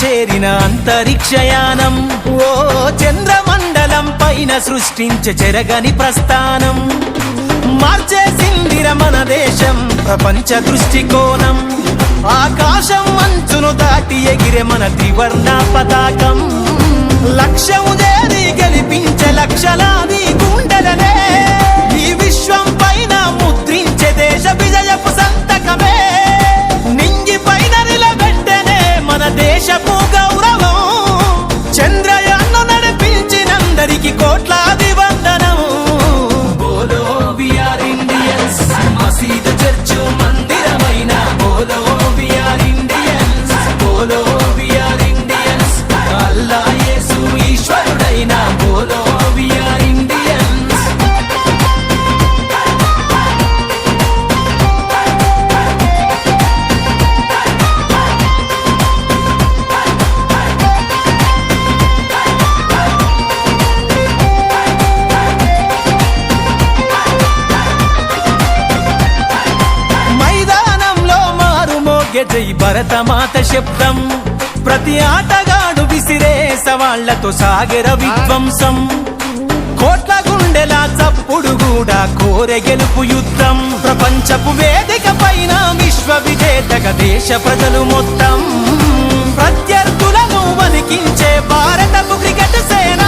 చేరిన అంతరిక్షయానం ఓ చంద్రమండలం పైన సృష్టించే చెరగని ప్రస్థానం మార్చేసిందిర మన దేశం ప్రపంచ దృష్టికోణం ఆకాశం మంచును దాటి ఎగిరే మన త్రివర్ణ పతాకం లక్ష్యము చేరి గెలిపించే లక్షలాది గుండెలనే ఈ విశ్వం పైన ముద్రించే దేశ విజయపు సంతకమే నింగి పైన నిలబెట్టనే మన దేశపు గౌరవం చంద్రయాన్ను నడిపించినందరికి కోట్లాది వందనం బోలో వి ఆర్ ఇండియన్స్ మసీదు చర్చు మందిరమైన బోలో వి ఆర్ ఇండియన్స్ బోలో వి ఆర్ ఇండియన్స్ అల్లా యేసు ఈశ్వరుడైన బోలో వి ఆర్ ఇండియన్స్ మైదానంలో మారుమోగే జై భరతమాత శబ్దం ప్రతి ఆటగాడు విసిరే సవాళ్లతో సాగర విధ్వంసం కోట్ల గుండెల చప్పుడు కూడా కోరె గెలుపు యుద్ధం ప్రపంచపు వేదిక పైన విశ్వ విజేతగా దేశ ప్రజలు మొత్తం ప్రత్యర్థులను వణికించే భారతపు క్రికెట్ సేన